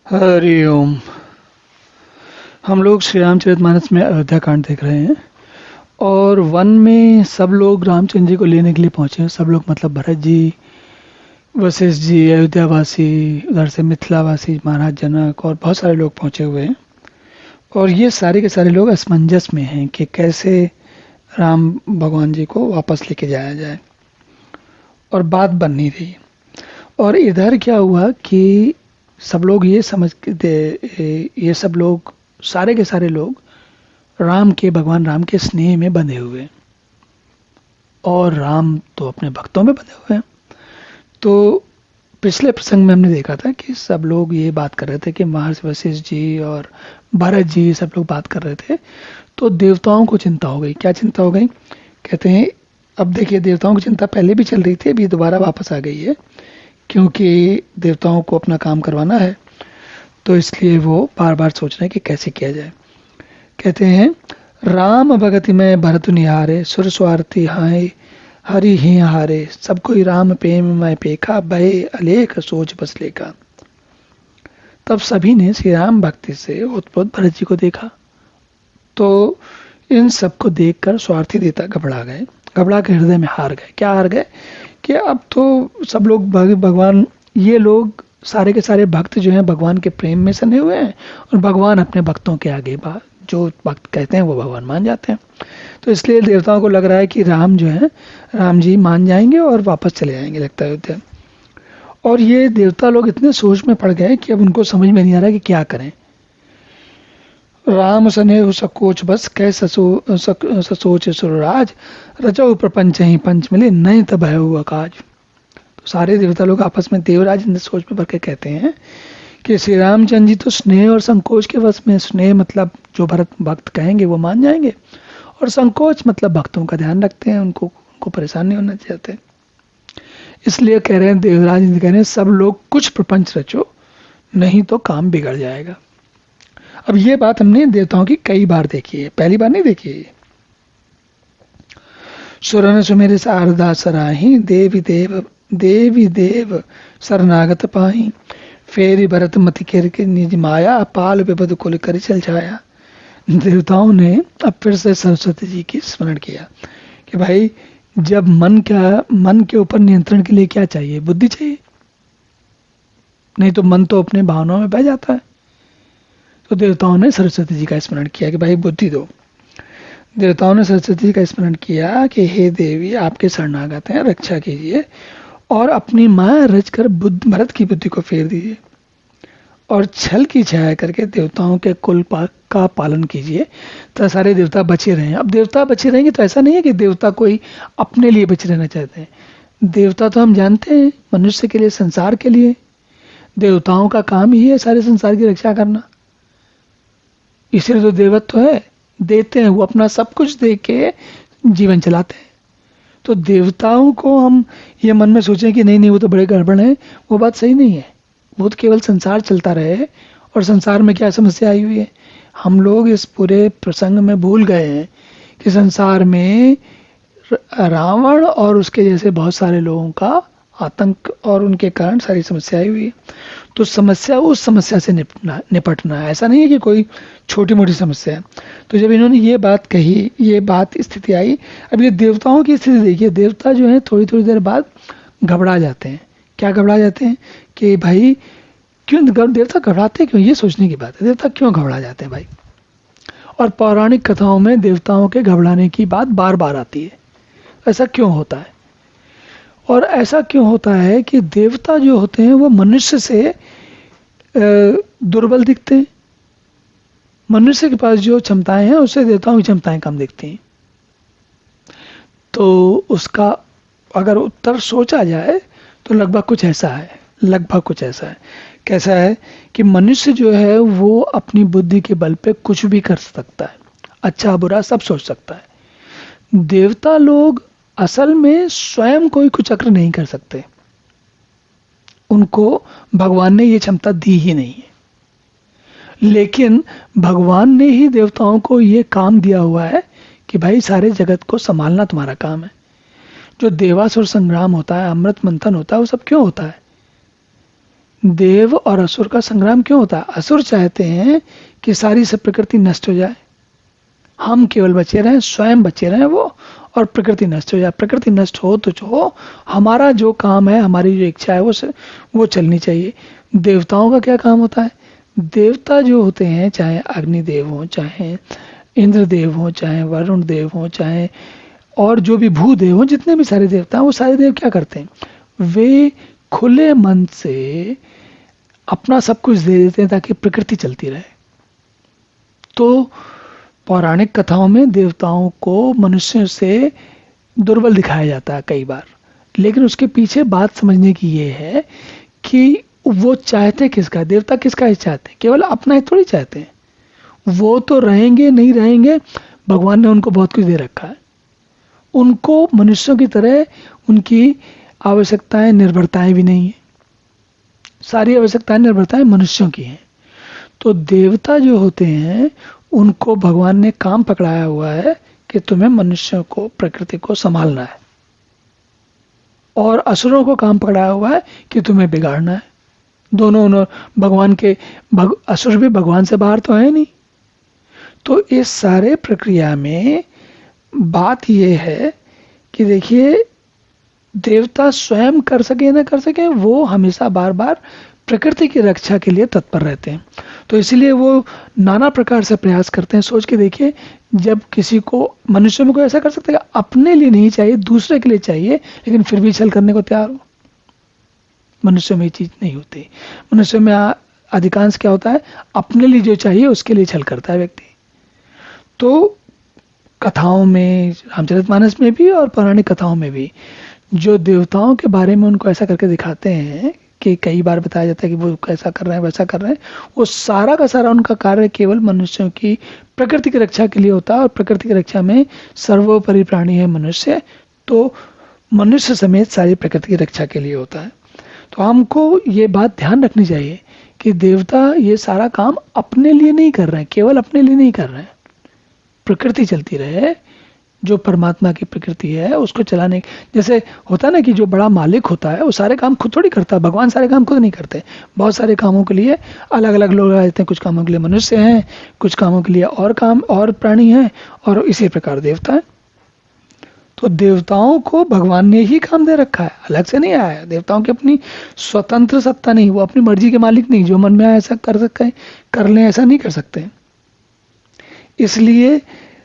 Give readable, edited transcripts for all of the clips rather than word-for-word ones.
हरि ओम। हम लोग श्री रामचरितमानस में अयोध्या कांड देख रहे हैं और वन में सब लोग रामचंद्र जी को लेने के लिए पहुंचे हैं। सब लोग मतलब भरत जी, वशिष्ठ जी, अयोध्या वासी, उधर से मिथिला वासी महाराज जनक और बहुत सारे लोग पहुंचे हुए हैं। और ये सारे के सारे लोग असमंजस में हैं कि कैसे राम भगवान जी को वापस लेके जाया जाए और बात बन नहीं रही। और इधर क्या हुआ कि सब लोग ये ये सब लोग, सारे के सारे लोग राम के, भगवान राम के स्नेह में बंधे हुए हैं और राम तो अपने भक्तों में बंधे हुए हैं। तो पिछले प्रसंग में हमने देखा था कि सब लोग ये बात कर रहे थे कि महर्षि वशिष्ठ जी और भरत जी सब लोग बात कर रहे थे। तो देवताओं को चिंता हो गई। क्या चिंता हो गई? कहते हैं, अब देखिए, देवताओं की चिंता पहले भी चल रही थी, अभी दोबारा वापस आ गई है, क्योंकि देवताओं को अपना काम करवाना है। तो इसलिए वो बार बार सोच रहे हैं कि कैसे किया जाए। कहते हैं, राम भगति में भरत निहारे, सुर स्वार्थी हाय हरि ही हारे, सब कोई राम प्रेम मैं पेखा, भय अलेख सोच बस लेखा। तब सभी ने श्री राम भक्ति से उत्पुत भरत जी को देखा। तो इन सबको देखकर स्वार्थी देवता घबरा गए, घबरा के हृदय में हार गए। क्या हार गए? कि अब तो सब लोग भगवान, ये लोग सारे के सारे भक्त जो हैं भगवान के प्रेम में सने हुए हैं और भगवान अपने भक्तों के आगे जो भक्त कहते हैं वो भगवान मान जाते हैं। तो इसलिए देवताओं को लग रहा है कि राम जो है, राम जी मान जाएंगे और वापस चले जाएंगे, लगता है। और ये देवता लोग इतने सोच में पड़ गए कि अब उनको समझ में नहीं आ रहा कि क्या करें। राम सने सकोच बस कै ससोच सुरराज, रचो प्रपंच ही पंच मिले नहीं तब है हुआ काज। तो सारे देवता लोग आपस में, देवराज ने सोच में भर के कहते हैं कि श्री रामचंद्र जी तो स्नेह और संकोच के वश में। स्नेह मतलब जो भरत भक्त कहेंगे वो मान जाएंगे, और संकोच मतलब भक्तों का ध्यान रखते हैं, उनको परेशान नहीं होना चाहते। इसलिए कह रहे हैं, देवराज जी कह रहे हैं, सब लोग कुछ प्रपंच रचो, नहीं तो काम बिगड़ जाएगा। अब ये बात हमने देवताओं की कई बार देखी है, पहली बार नहीं देखी है। सुरन सुमेर शारदा सराही, देवी देव शरणागत पाही, फेरी भरत मति के निज माया, पाल विपद कुल कर चल जाया। देवताओं ने अब फिर से सरस्वती जी की स्मरण किया कि भाई, जब मन के ऊपर नियंत्रण के लिए क्या चाहिए? बुद्धि चाहिए, नहीं तो मन तो अपने भावनाओं में बह जाता है। तो देवताओं ने सरस्वती जी का स्मरण किया कि भाई बुद्धि दो। देवताओं ने सरस्वती जी का स्मरण किया कि हे देवी, आपके शरणागत हैं, रक्षा कीजिए और अपनी माया रचकर भरत की बुद्धि को फेर दीजिए और छल की छाया करके देवताओं के कुल का पालन कीजिए, तो सारे देवता बचे रहें। अब देवता बचे रहेंगे तो ऐसा नहीं है कि देवता कोई अपने लिए बचे रहना चाहते हैं। देवता तो हम जानते हैं मनुष्य के लिए, संसार के लिए। देवताओं का काम ही है सारे संसार की रक्षा करना, इसलिए तो देवत्व है। देते हैं, वो अपना सब कुछ दे के जीवन चलाते हैं। तो देवताओं को हम ये मन में सोचें कि नहीं नहीं वो तो बड़े गड़बड़ हैं, वो बात सही नहीं है। वो तो केवल संसार चलता रहे, और संसार में क्या समस्या आई हुई है? हम लोग इस पूरे प्रसंग में भूल गए हैं कि संसार में रावण और उसके जैसे बहुत सारे लोगों का आतंक और उनके कारण सारी समस्या आई हुई है। तो समस्या, उस समस्या से निपटना है, ऐसा नहीं है कि कोई छोटी मोटी समस्या है। तो जब इन्होंने ये बात कही, ये बात स्थिति आई, अब ये देवताओं की स्थिति देखिए। देवता जो है थोड़ी थोड़ी देर बाद घबरा जाते हैं। क्या घबरा जाते हैं? कि भाई क्यों देवता घबराते क्यों? ये सोचने की बात है, देवता क्यों घबरा जाते हैं भाई। और पौराणिक कथाओं में देवताओं के घबराने की बात बार बार आती है। ऐसा क्यों होता है? और ऐसा क्यों होता है कि देवता जो होते हैं वो मनुष्य से दुर्बल दिखते हैं। मनुष्य के पास जो क्षमताएं हैं उससे देवताओं की क्षमताएं कम दिखती हैं। तो उसका अगर उत्तर सोचा जाए तो लगभग कुछ ऐसा है, लगभग कुछ ऐसा है। कैसा है? कि मनुष्य जो है वो अपनी बुद्धि के बल पे कुछ भी कर सकता है, अच्छा बुरा सब सोच सकता है। देवता लोग असल में स्वयं कोई कुछ चक्र नहीं कर सकते, उनको भगवान ने ये क्षमता दी ही नहीं है। लेकिन भगवान ने ही देवताओं को ये काम दिया हुआ है कि भाई सारे जगत को संभालना तुम्हारा काम है। जो देवासुर संग्राम होता है, अमृत मंथन होता है, वो सब क्यों होता है? देव और असुर का संग्राम क्यों होता है? असुर चाहते हैं कि सारी सब प्रकृति नष्ट हो जाए, हम केवल बचे रहें, स्वयं बचे रहें वो, और प्रकृति नष्ट हो जाए। प्रकृति नष्ट हो तो जो हो, हमारा जो काम है, हमारी जो इच्छा है वो चलनी चाहिए। देवताओं का क्या काम होता है? देवता जो होते हैं, चाहे अग्निदेव हो, चाहे इंद्रदेव हो, चाहे वरुण देव हो, चाहे और जो भी भूदेव हो, जितने भी सारे देवता हैं, वो सारे देव क्या करते हैं? वे खुले मन से अपना सब कुछ दे देते हैं ताकि प्रकृति चलती रहे। तो पौराणिक कथाओं में देवताओं को मनुष्यों से दुर्बल दिखाया जाता है कई बार, लेकिन उसके पीछे बात समझने की ये है कि वो चाहते किसका, देवता किसका ही चाहते हैं? केवल अपना ही थोड़ी चाहते हैं। वो तो रहेंगे नहीं रहेंगे, भगवान ने उनको बहुत कुछ दे रखा है। उनको मनुष्यों की तरह उनकी आवश्यकताएं निर्भरताएं भी नहीं है, सारी आवश्यकताएं निर्भरताएं मनुष्यों की हैं। तो देवता जो होते हैं उनको भगवान ने काम पकड़ाया हुआ है कि तुम्हें मनुष्यों को, प्रकृति को संभालना है, और असुरों को काम पकड़ाया हुआ है कि तुम्हें बिगाड़ना है। दोनों भगवान के असुर भी भगवान से बाहर तो है नहीं। तो इस सारे प्रक्रिया में बात यह है कि देखिए, देवता स्वयं कर सके ना कर सके, वो हमेशा बार बार प्रकृति की रक्षा के लिए तत्पर रहते हैं। तो इसलिए वो नाना प्रकार से प्रयास करते हैं। सोच के देखिए, जब किसी को, मनुष्य में कोई ऐसा कर सकता है कि अपने लिए नहीं चाहिए, दूसरे के लिए चाहिए, लेकिन फिर भी छल करने को तैयार हो? मनुष्य में ये चीज नहीं होती। मनुष्य में अधिकांश क्या होता है, अपने लिए जो चाहिए उसके लिए छल करता है व्यक्ति। तो कथाओं में, रामचरितमानस में भी और पौराणिक कथाओं में भी, जो देवताओं के बारे में उनको ऐसा करके दिखाते हैं कि कई बार बताया जाता है कि वो कैसा कर रहे हैं, वैसा कर रहे हैं, वो सारा का सारा उनका कार्य केवल मनुष्यों की, प्रकृति की रक्षा के लिए होता है। और प्रकृति की रक्षा में सर्वोपरि प्राणी है मनुष्य, तो मनुष्य समेत सारी प्रकृति की रक्षा के लिए होता है। तो हमको ये बात ध्यान रखनी चाहिए कि देवता ये सारा काम अपने लिए नहीं कर रहे हैं, केवल अपने लिए नहीं कर रहे हैं। प्रकृति चलती रहे, जो परमात्मा की प्रकृति है उसको चलाने, जैसे होता है ना कि जो बड़ा मालिक होता है वो सारे काम खुद थोड़ी करता है। भगवान सारे काम खुद नहीं करते, बहुत सारे कामों के लिए अलग अलग लोग रहते हैं। कुछ कामों के लिए मनुष्य हैं, कुछ कामों के लिए और काम और प्राणी हैं, और इसी प्रकार देवता है। तो देवताओं को भगवान ने ही काम दे रखा है, अलग से नहीं आया है। देवताओं की अपनी स्वतंत्र सत्ता नहीं, वो अपनी मर्जी के मालिक नहीं, जो मन में आए ऐसा कर सकते, कर लें, ऐसा नहीं कर सकते। इसलिए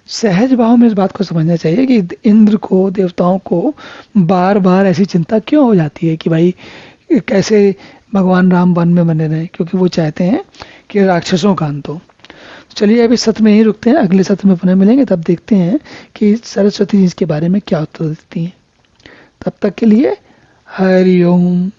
सहज भाव में इस बात को समझना चाहिए कि इंद्र को, देवताओं को बार बार ऐसी चिंता क्यों हो जाती है कि भाई कैसे भगवान राम वन में बने रहे, क्योंकि वो चाहते हैं कि राक्षसों का अंत हो। चलिए अभी सत्र में ही रुकते हैं, अगले सत्र में पुनः मिलेंगे, तब देखते हैं कि सरस्वती जी इसके बारे में क्या उत्तर देती हैं। तब तक के लिए हरि ओम।